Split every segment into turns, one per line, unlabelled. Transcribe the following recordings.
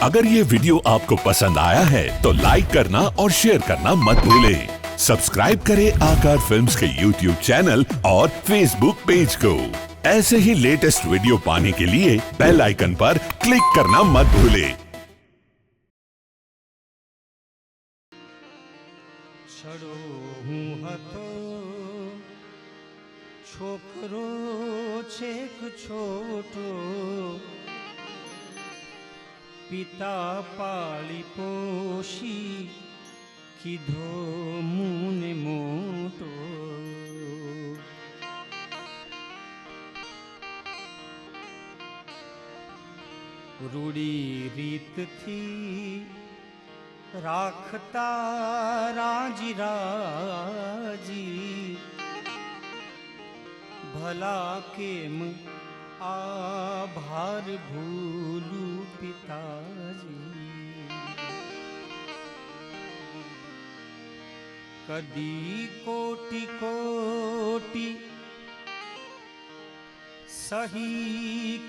अगर ये वीडियो आपको पसंद आया है तो लाइक करना और शेयर करना मत भूलें। सब्सक्राइब करें आकार फिल्म्स के YouTube चैनल और Facebook पेज को। ऐसे ही लेटेस्ट वीडियो पाने के लिए बेल आइकन पर क्लिक करना मत भूलें।
छड़ो हूँ हतो छोकरो छेक छोटो पिता पाली पोषी कीधो मुने मोटो रूड़ी रीत थी राखता राजी राजी भला केम आभार भूलू पिताजी कदी कोटि कोटि सही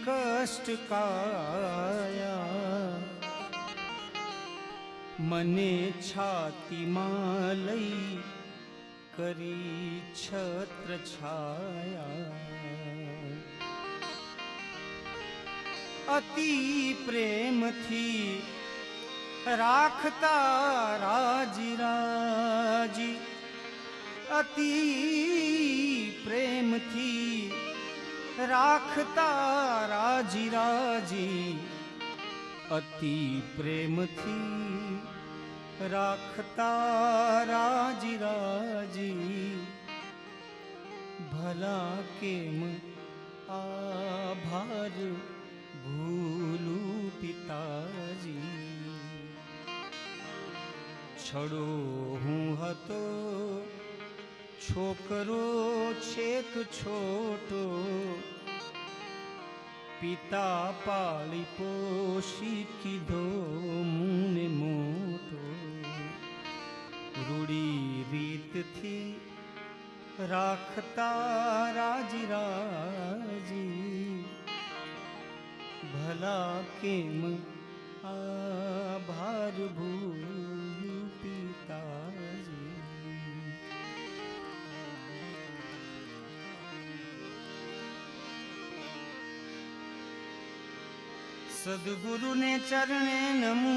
कष्ट काया मने छाती मालई करी छत्र छाया अति प्रेम थी राखता राजी राजी अति प्रेम थी राखता राजी राजी अति प्रेम थी राखता राजी राजी भला केम आभार भूलू पिताजी छड़ो हूँ हतो छोकरो छेक छोटो पिता पाली पोषी कीधो मुने मोटो रूड़ी रीत थी राखता राजी राजी भला केम आभार भूलू पिताजी सद्गुरु ने चरणे नमू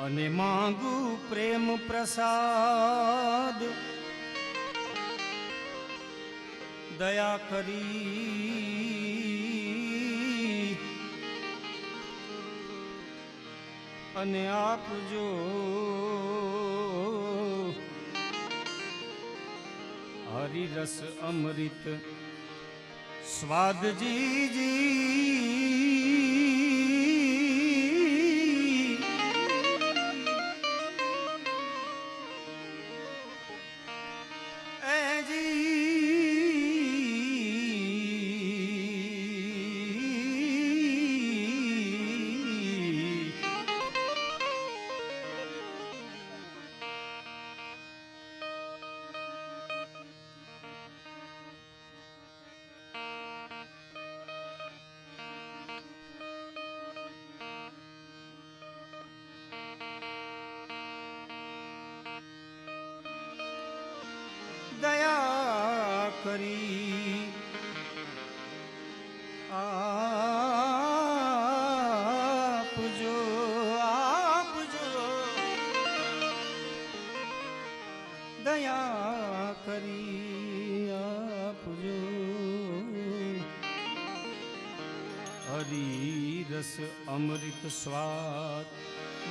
अने मांगू प्रेम प्रसाद दया करी अने आप जो हरि रस अमृत स्वाद जी जी दया करी आप जो दया करी आप जो हरि रस अमृत स्वाद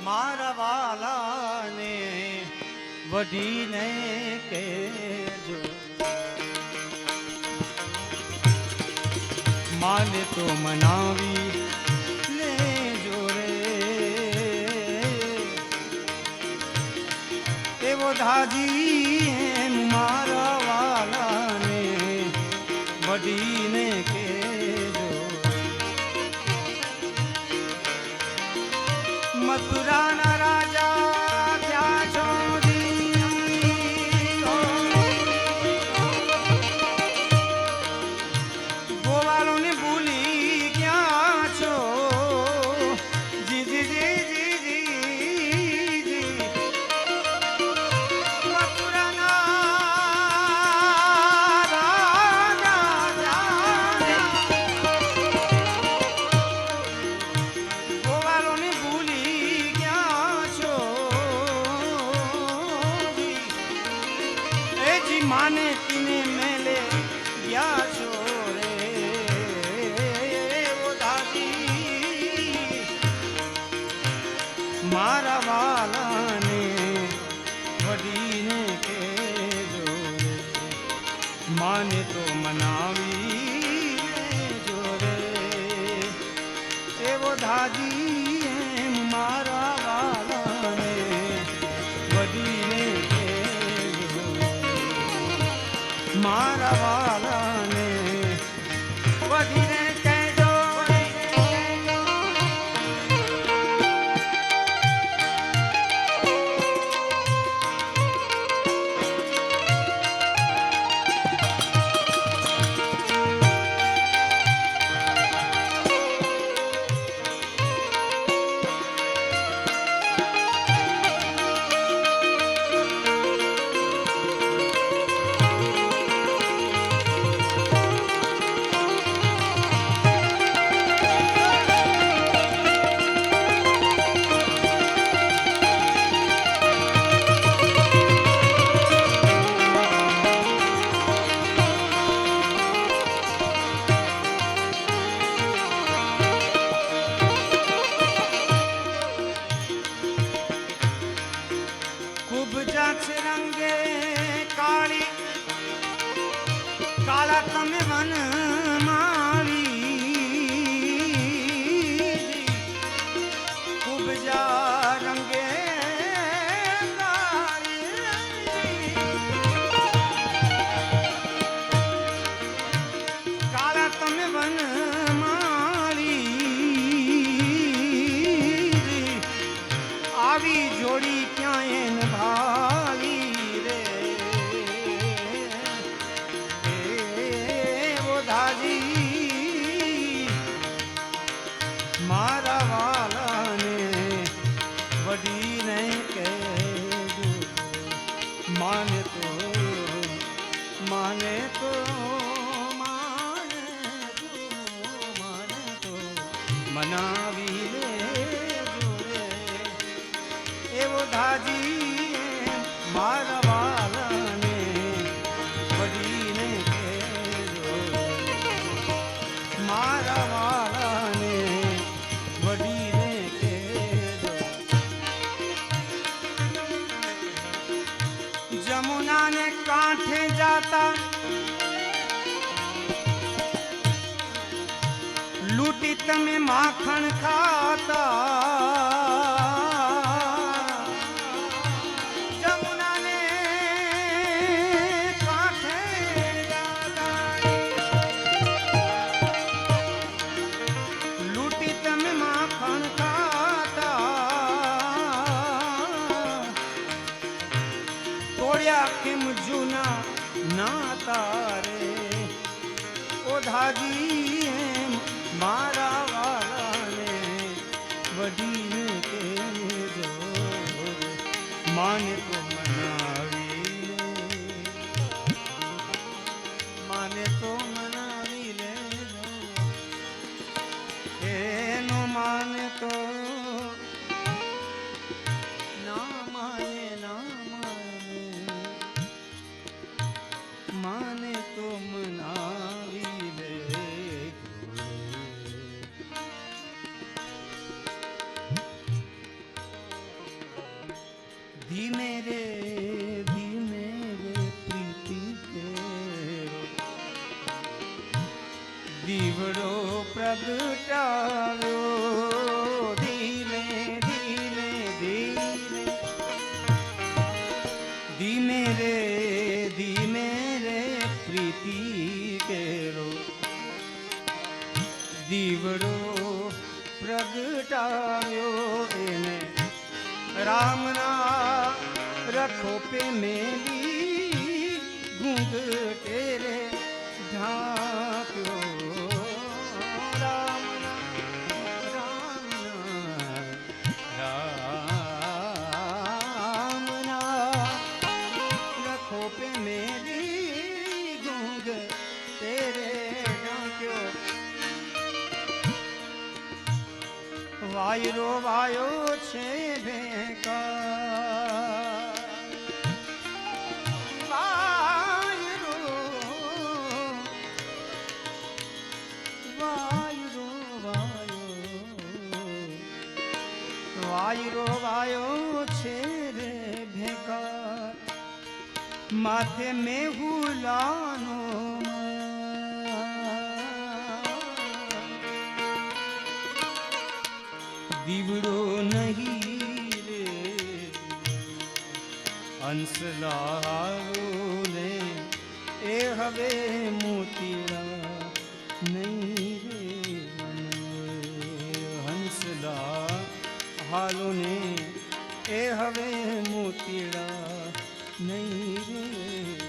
मारा वाला ने वडीने कहेजो माने तो मनावी ले जोरे एवो धाजी मारा वाला ने वडीने कहेजो मथुरा ना राजा क्या छोड़ी વાલાને વઢીને કહેજો રંગે કાળી કાળા તમે વન માળી ઉપજા રંગે કાળા તમે વન માળી આવી જોડી ક્યાંય ભાવી રે ઓ દાજી મારા વાલાને વડીને કહેજો માને તો માને તો મનાવી લેજો રે એવો દાજી મારા વાલાને વડીને કહેજો મારા વાલાને વડીને કહેજો જમુનાને કાંઠે જાતા લૂટી તમે માખણ ખાતા જમુનાને કાંઠે લૂટી તમે માખણ ખાતા તોડ્યા કેમ જૂના નાતા રે ઓ ધાજી મારા વાલાને વડીને કહેજો માને તો મનાવી માને તો મનાવી લેજો એનો માને તો ના માને માને તો મનાવી લે ધીમે રે પ્રીતિ કેરો દીવડો પ્રગટાવ્યો ધીમે રે પ્રીતિ કેરો દીવડો પ્રગટાવ્યો એને રામના रखो पे मेली घूंघटे रे ढांक्यो रामना रखो पे मेली घूंघटे रे ढांक्यो वायरो वायो छे भेंका વાયરો વાયો છે રે ભેગા માથે મેહુલાનો દીવડો નહીં રે અંસલારો ને એ હવે મોતીડા નહીં રે હંસલા હાલો ને એ હવે મોતીડા નહીં રે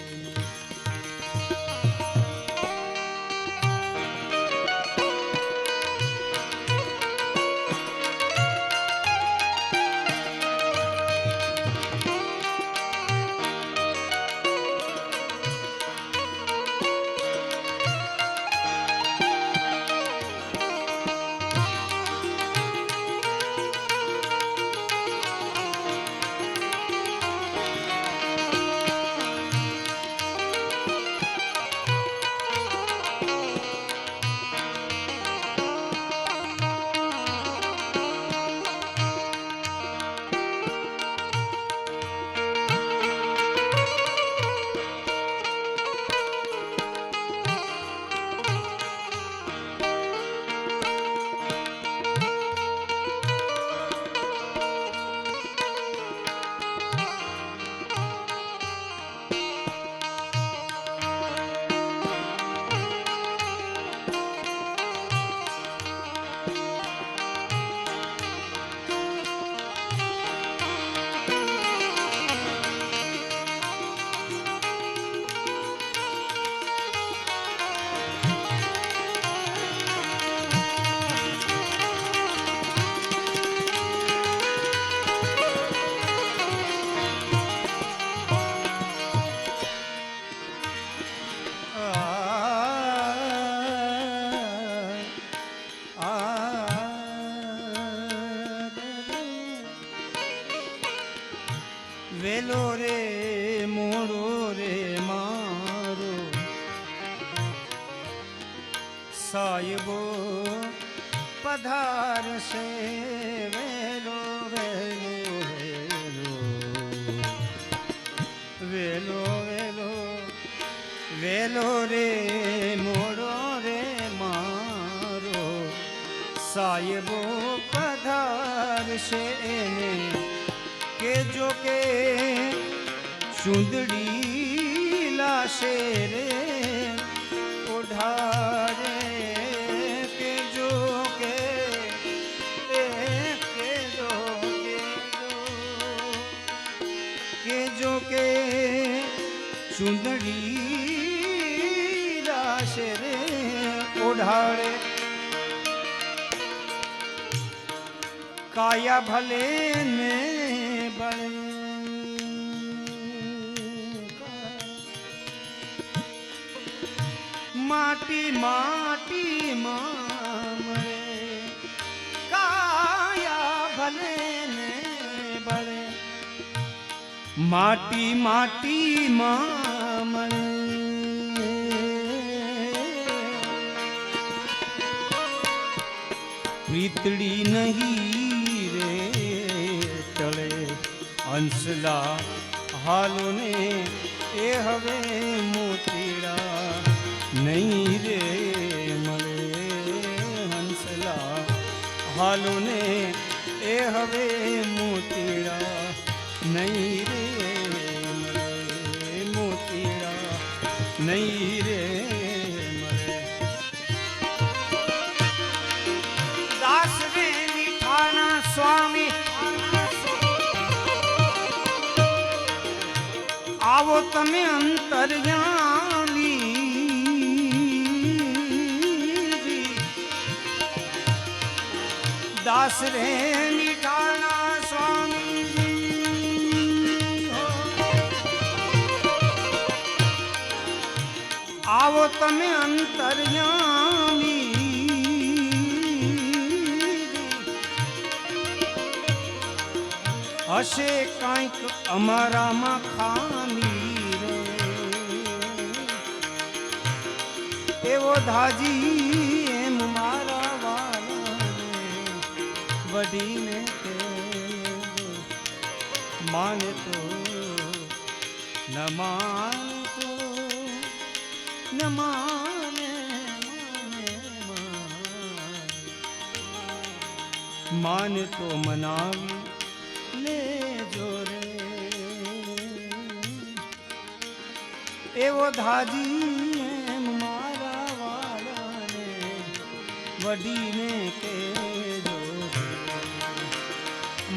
વેલો રે મોડો રે મારો સાહેબો પધારશે વેલો વેલો વેલો વેલો વેલો રે મોડો રે મારો સાહેબો પધારશે ને કે જો કે ચૂંદડી લાશે રે ઓઢારે કે જો કે ચૂંદડી લાશે રે ઓઢારે કાયા ભલે ને બળે માટી માટી માં મળે કાયા ભલે ને બળે માટી માટી માં મળે પ્રીતડી નહીં રે ટળે હંસલા હાલો ને એ હવે મોતીડા નહીં રે મળે હંસલા હાલો ને એ હવે મોતીડા નહીં રે મળે મોતીડા નહીં રે મળે દાસ રે મીઠાના સ્વામી આવો તમે અંતર્યામી દાસ રે મીઠાના સ્વામી આવો તમે અંતર્યામી હશે કાંઈક અમારામાં ખામી રે એવો ધાજી એમ મારા વાલા વડીને માને તો ન માનતો ન માને માને તો મનાવી લેજો રે એવો ધાજી એમ મારા વાળાને વડીને કેજો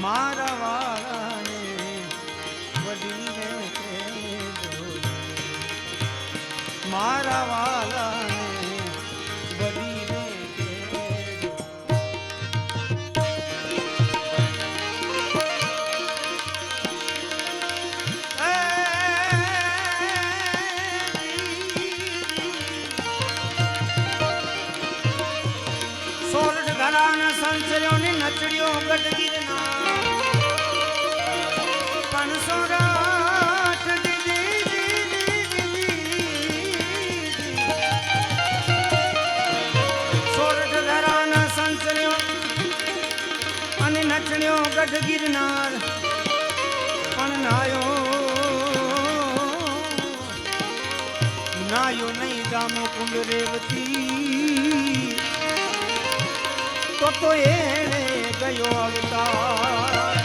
મારા વાળાને વડીને કેજો મારા વાળાને વડીને કેજો સોરઠ ધરાના સંચર્યોની નચડીઓ ગઢગીરના પણ સોરઠ સોરઠ ધરાના સંચર્યો અને નચણીઓ ગઢ ગિરનાર પણ નાયો નહીં દામો કુંડ રેવતી તો એને ગયો અવતાર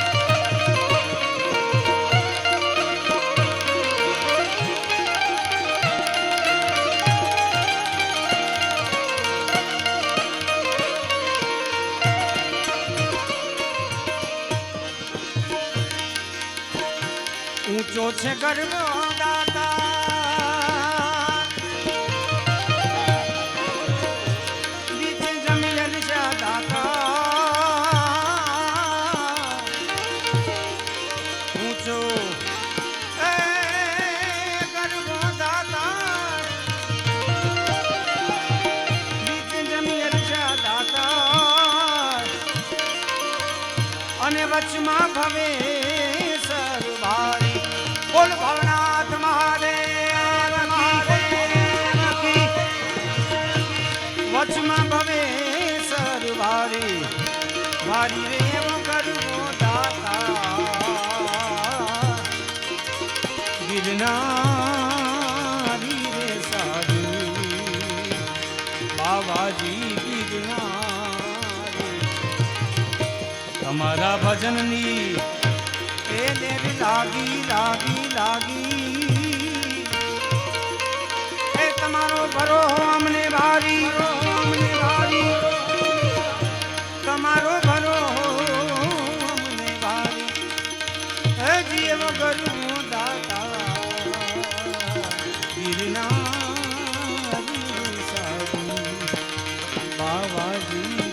ઊંચો છે ગરબો દાતા નીચે જમીન છે દાતા ઊંચો ગરબો દાતા નીચે જમીન છે દાતા અને વચમાં ભવે સરવારી બોલ ભવનાથ મહાદેવ મહાદેવ વચમાં ભવે સરવારી વારી રે એમ કરવો દાતા ગિરનારી રે સાધુ બાવાજી ગિરનારી તમારા ભજનની લાગી લાગી લાગી એ તમારો ભરો અમને ભારી તમારો ભરો અમને ભારી હે જીવ ગરુ દાતા ગિરનારી સાધુ બાવાજી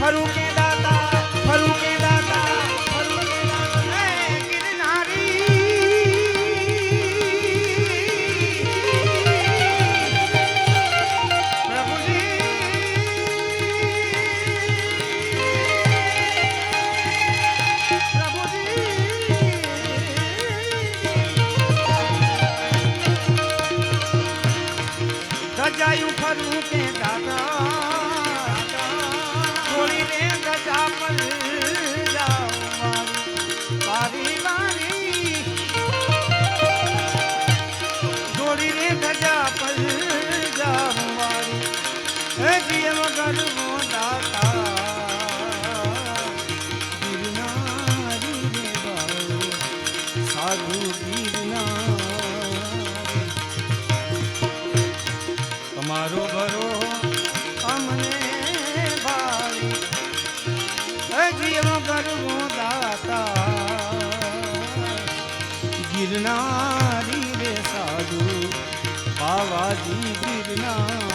ફરું કે દાતા ફરું કે દાતા ફરું કે દાતા ગિરનારી પ્રભુજી ગજાયું ફરું કે દાતા ગજા પર જાઉં વારી વારી દોડી રે ગજા પર જાઉં વારી હે જીવ ગરબો દાતા ગિરનારી રે બાળો સાધુ ગિરનારી તમારો ભરો અમને જીવ ગરબો દાતા ગિરનારી રે સાધુ બાવાજી ગિરનાર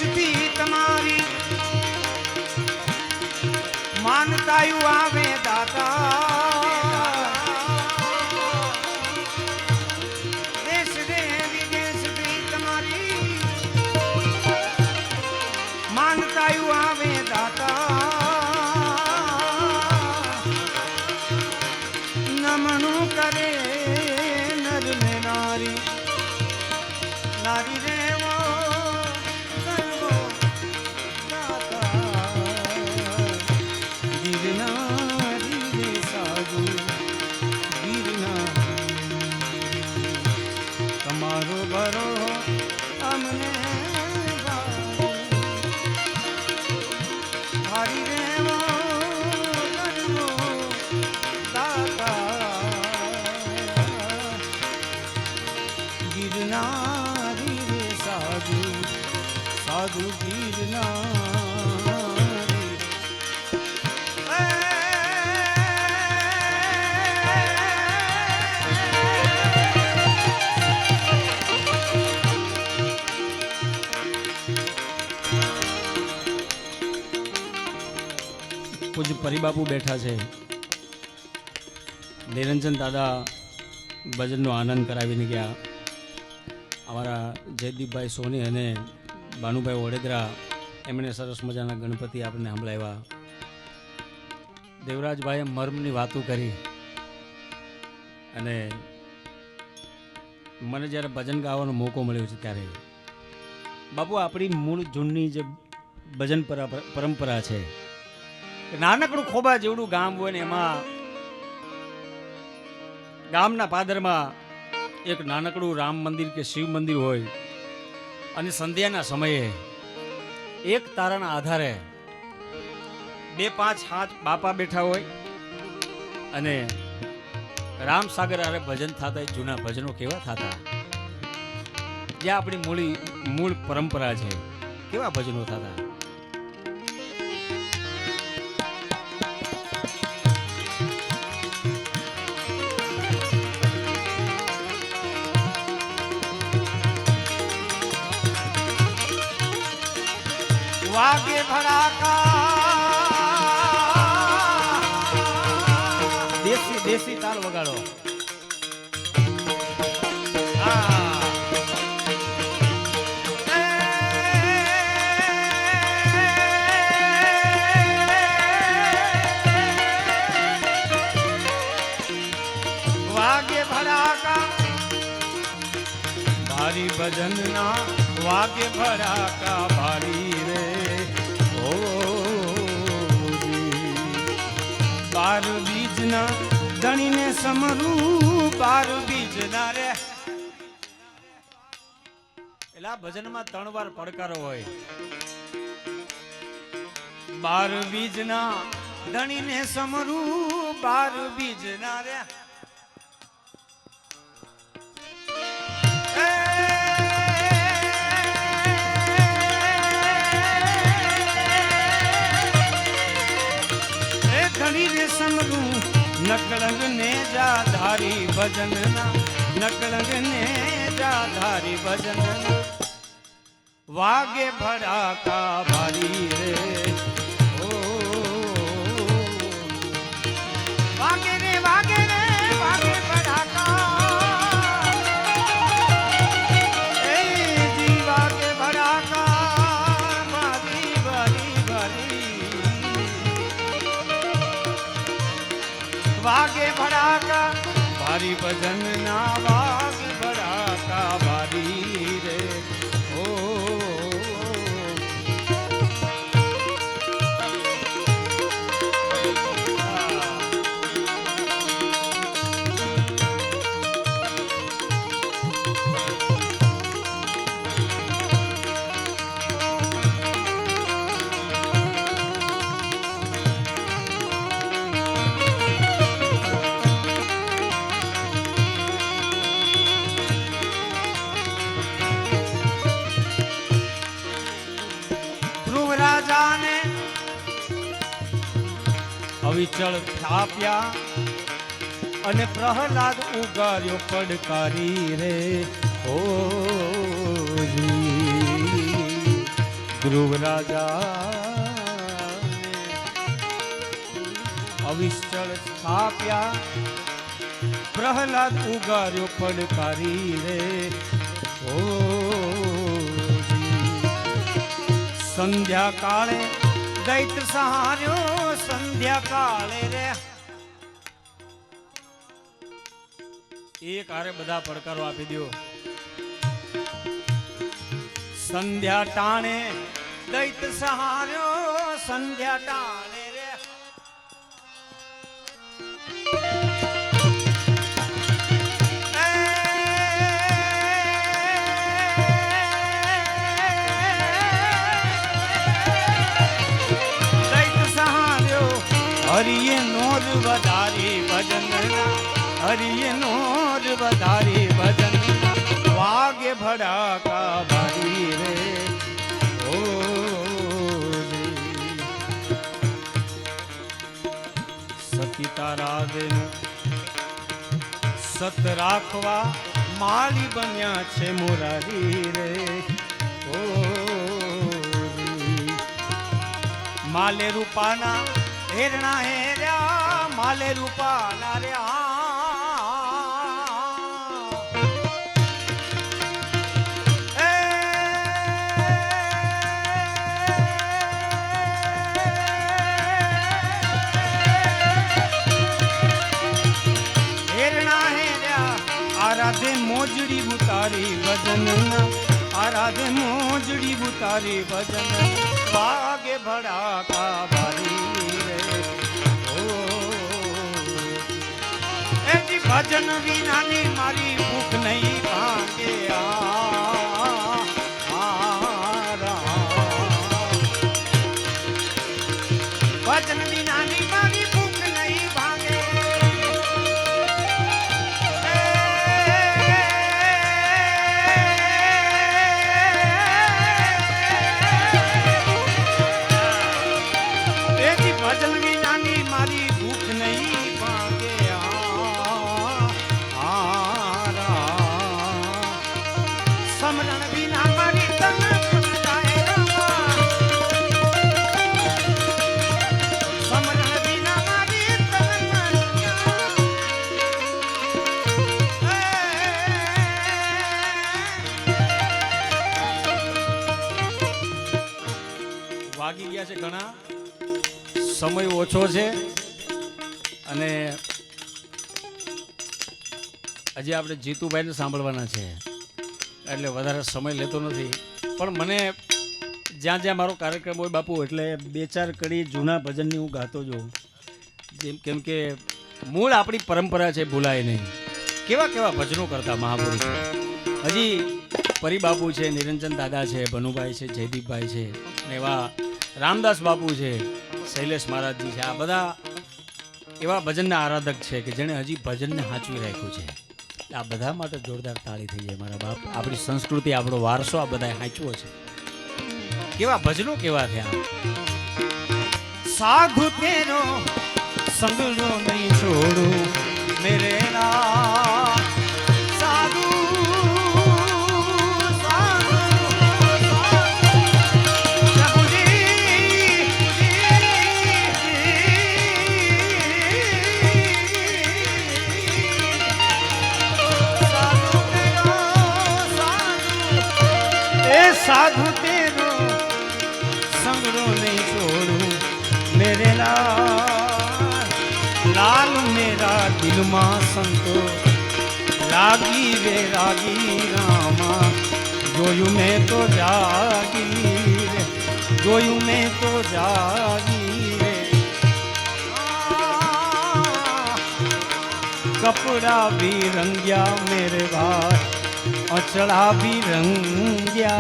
દેશથી તમારી માનતાયું આવે દાતા દેશ દે વિદેશથી તમારી માનતાયું આવે દાતા નમણું કરે નર ને નારી નારી રેવો કરવો દાતા ગિરનારી રે સાધુ ગિરનારી તમારો ભરો અમને હારી રેવો કરવો દાતા ગિરનારી રે સાધુ સાધુ ગિરનારી
પૂજ્ય પરિબાપુ બેઠા છે. નિરંજન દાદા ભજનનો આનંદ કરાવીને ગયા. અમારા જયદીપભાઈ સોની અને ભાનુભાઈ વડોદરા એમણે સરસ મજાના ગણપતિ આપણને સંભળાવ્યા. દેવરાજભાઈએ મર્મની વાતો કરી અને મને જ્યારે ભજન ગાવાનો મોકો મળ્યો છે ત્યારે બાપુ આપણી મૂળ જૂનની જે ભજન પરંપરા છે, નાનકડું ખોબા જેવડું ગામ હોય ને એમાં ગામના પાદરમાં એક નાનકડું રામ મંદિર કે શિવ મંદિર હોય અને સંધ્યાના સમયે એક તારાના આધારે 2-5 હાથ બાપા બેઠા હોય અને રામસાગર આરે ભજન થતા. જૂના ભજનો કેવા થતા, જે આપણી મૂળ પરંપરા છે, કેવા ભજનો થતા.
વાગે ભડાકા
દેશી દેશી તાલ વગાડો.
વાગે ભડાકા
ભારી ભજનના
વાગે ભડાકા ભારી રે બાર બીજના ધણીને સમરું બાર બીજના રે.
એટલે આ ભજનમાં 3 વાર પડકારો હોય.
12 બીજના ધણીને સમરું 12 બીજના રે. ધણીને સમરું નકળંગ ને જા ધારી ભજનના નકળંગ ને જા ધારી ભજનના વાગે ભડાકા ભારી રે ઓ વાગે રે વાગે રે વાગે ભડાકા એ જી વાગે ભડાકા ભારી ભારી ભારી વાગે ભડાકા ભારી ભજનના વાગે ભડાકા ભારી રે ઓ રાજાને અવિચળ થાપ્યા અને પ્રહલાદ ઉગાર્યો પડકારી રે ઓ
ધ્રુવ રાજા અવિશ્ચળ સ્થાપ્યા પ્રહલાદ ઉગાર્યો પડકારી રે ઓ સંધ્યા કાળે દૈત્ય સહાર્યો સંધ્યા કાળે રે એક હારે બધા પડકારો આપી દો સંધ્યા ટાણે દૈત્ય સહાર્યો સંધ્યા ટાણે રે દૈત્ય સહાર્યો હરિએ નોર વધારી ભજન હરિએ નોર વધારી ભજન વાગે ભડાકા ભારી રે ઓ સતી તારા દેન સત રાખવા માળી બન્યા છે મોરારી રે ઓ માલે રૂપાના હેરણા હેર્યા માલે રૂપાના રે આરાધે મોજડી ઉતારી ભજન આરાધે મોજડી ઉતારી ભજન વાગે ભડાકા ભારી રે ઓ એજી ભજન વિનાની મારી ભૂખ નહીં ભાંગે ભજન વિનાની મારી ભૂખ નહીં ભાંગે ભજન વિનાની મારી ભૂખ નહીં ભાંગે સમરણ વિના મારી તન સમરણ વિના મારી વાગી ગયા છે ઘણા સમય ઓછો છે અને હજી આપણે જીતુભાઈને સાંભળવાના છે એટલે વધારે સમય લેતો નથી પણ મને જ્યાં જ્યાં મારો કાર્યક્રમ હોય બાપુ એટલે 2-4 કડી જૂના ભજનની હું ગાતો જોઉં કેમ કે મૂળ આપણી પરંપરા છે ભૂલાય નહીં કેવા કેવા ભજનો કરતા મહાપુરુષો હજી પરિબાપુ છે નિરંજન દાદા છે ભનુભાઈ છે જયદીપભાઈ છે અને એવા રામદાસ બાપુ છે શૈલેષ મહારાજજી છે આ બધા એવા ભજનના આરાધક છે કે જેણે હજી ભજનને સાચવી રાખ્યું છે આ બધા માટે જોરદાર તાળી થઈ જાય મારા બાપ આપણી સંસ્કૃતિ આપણો વારસો આ બધાએ સાચવો છે કેવા ભજનો કેવા થયા સાધુ તેરો સંગલો નહીં છોડું મેરે ના સાધુ साधु तेरो संगरो नहीं छोड़ू मेरे लाल मेरा दिल में संतो लागी रे रागी रामा जोયું मैं तो जागी रे जोયું मैं तो जागी रे कपड़ा भी रंगिया मेरे भाई अचड़ा भी रंग्या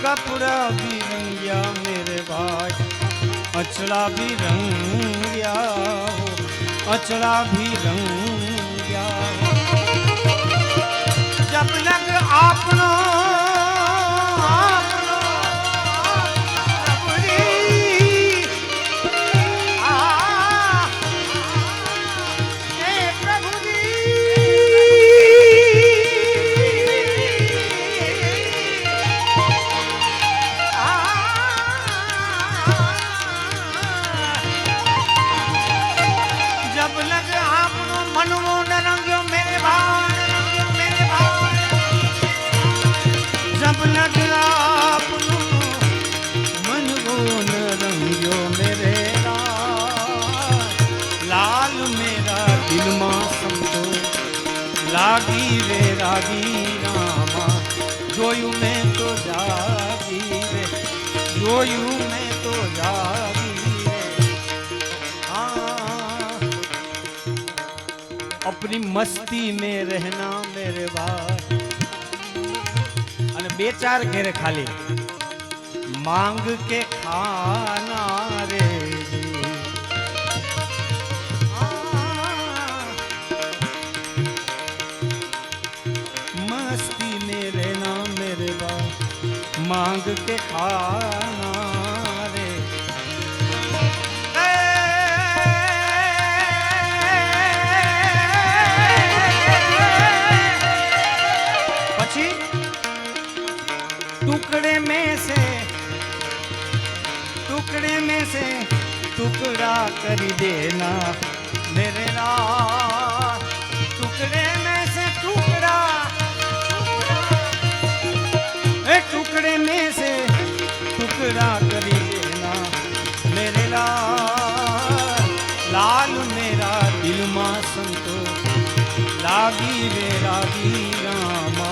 कपड़ा भी रंग्या मेरे भाई अचड़ा भी रंग्या अचड़ा भी रंग्या जब लग आपनो લાગી રામા જોયું મેં તો જાગી રે જોયું મેં તો જાગી રે अपनी मस्ती में रहना मेरे भाई અને બે ચાર ઘેરે ખાલી માંગ કે ખાના રે मस्ती में रहना मेरे भाई मांग के खाना रे टुकड़े में से टुकड़ा कर देना मेरे लाल टुकड़े में से टुकड़े में से टुकड़ा कर देना मेरे लाल लाल मेरा दिल में संतो लागी रे लागी रामा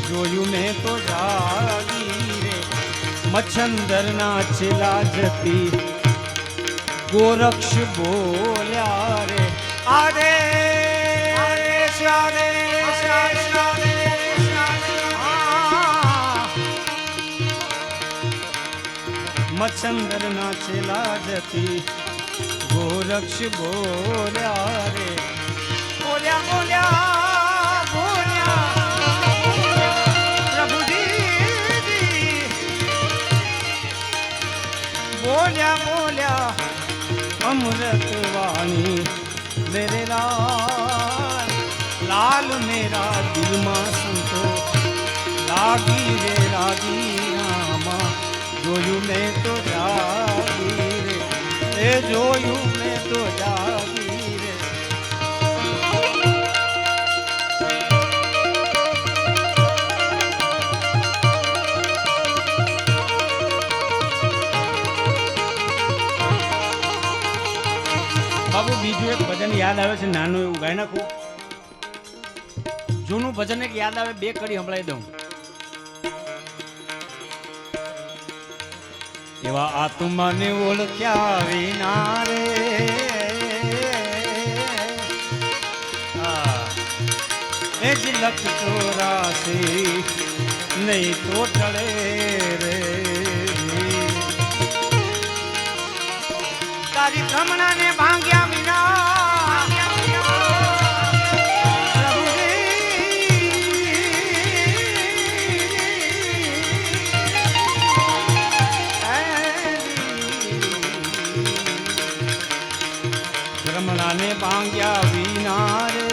જોયું મેં તો જાગી રે મચ્છંદર નાચેલા જતી ગોરક્ષ બોલ્યા રે આરે શારે મચ્છંદર નાચેલા જતી ગોરક્ષ બોલ્યા રે બોલ્યા બોલ્યા બોલ્યા बोलिया बोलिया अमृत वाणी मेरे लाल लाल मेरा दिल में संतो लागी रे लागी रामा जोયું મેં તો જાગી રે એ જોયું મેં તો જાગી રે બાબુ બીજું એક ભજન યાદ આવે છે નાનું એવું ગાઈ નાખું જૂનું ભજન એક યાદ આવે બે કડી સંભળાઈ દઉં એવા આત્માને ઓળખ્યા વિના રે એ જ લખ 84 નહીં તો ટળે રે તારી ભ્રમણાને ભાંગ્યા વિના ભ્રમણાને ભાંગ્યા વિના રે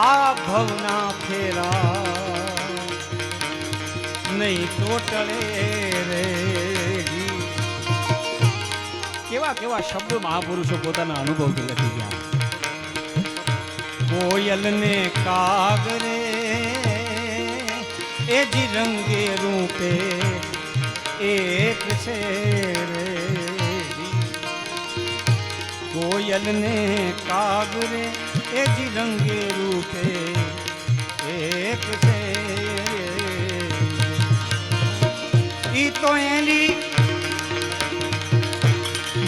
આ ભવના ફેરા નહીં તો ટળે રે કેવા કેવા શબ્દો મહાપુરુષો પોતાના અનુભવથી લખી ગયા કોયલ ને કાગરે એ જ રંગે રૂપે એક છે રે કોયલ ને કાગરે એ જ રંગે રૂપે એક છે ઈ તો એની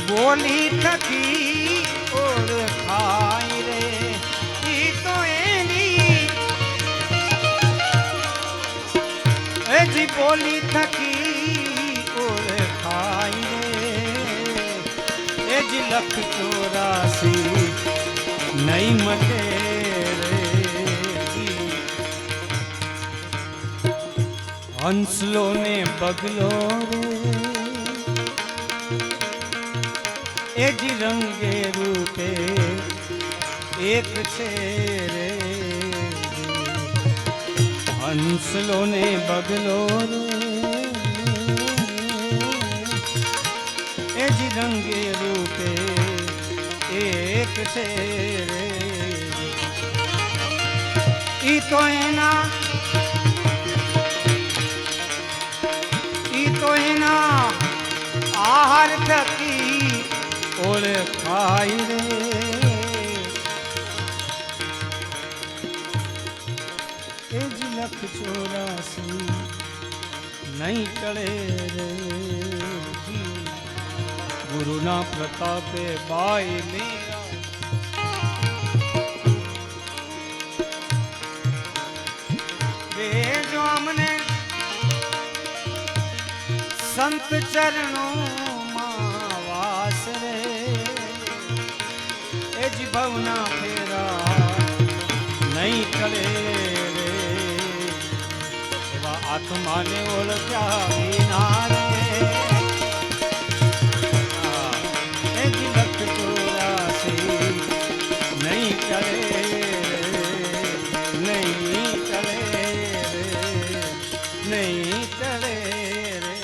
બોલી થકી ઓળખાય રે ઈ તો એની એજી બોલી થકી ઓળખાય રે એજી લખ 84 નહીં મટે રે હંસલો ને પગલો રે એ જ રંગે રૂપે એક છે રે હંસલો ને બગલો રે એ જ રંગે રૂપે એક છે રે ઈ તો એના આહાર થકી ઓળખાય રે લખ 84 નહીં ટળે રે ગુરુના પ્રતાપે બાઈ મીરા
જો અમને સંત ચરણો માં વાસ રે એ જ ભવના ફેરા નહીં ટળે રે એવા આત્માને ઓળખ્યા વિના રે એ જ લખ 84 નહીં ટળે નહીં ટળે નહીં ટળે રે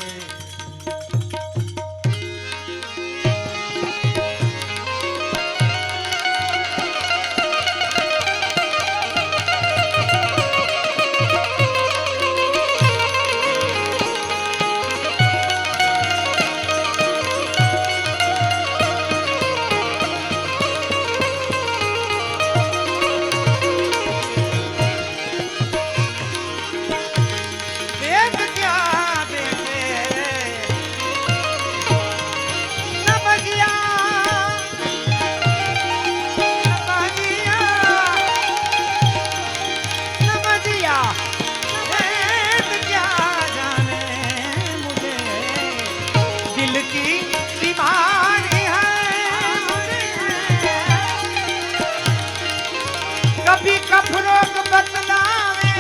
कफरोग बतलावे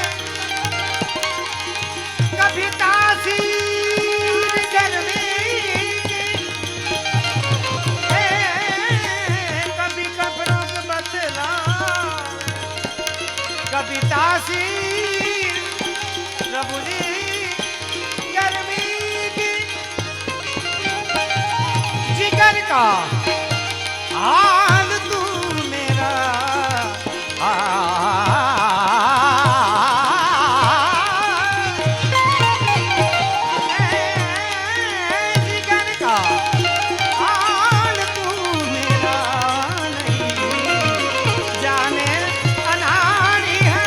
कभी तासीर गर्मी कभी कफरोग बतलावे कभी तासीर रबुली गर्मी की जिगर का हाल तू मेरा जिगर का हाल तू मेरा नहीं जाने अनाड़ी है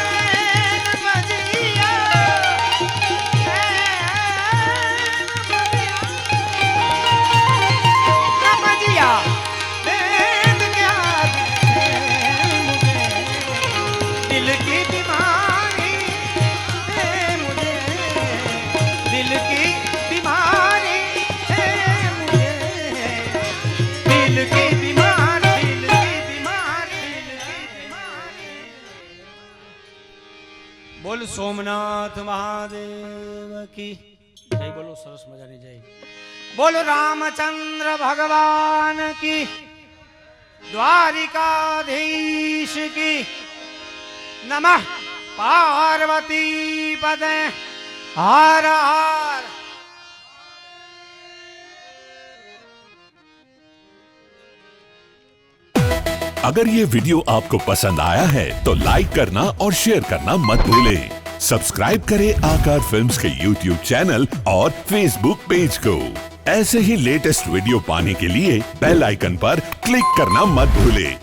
नमजिया वेद क्या दिल की बीमारी है मुझे दिल की बीमारी है मुझे दिल की बीमारी दिल की बीमारी
બોલ સોમનાથ મહાદેવ કી જય. બોલો સરસ મજાની જય.
बोलो रामचंद्र भगवान की द्वारिकाधीश की नमः पार्वती पदे हर हर
अगर ये वीडियो आपको पसंद आया है तो लाइक करना और शेयर करना मत भूलें। सब्सक्राइब करें आकार फिल्म्स के YouTube चैनल और Facebook पेज को। ऐसे ही लेटेस्ट वीडियो पाने के लिए बेल आइकन पर क्लिक करना मत भूलें।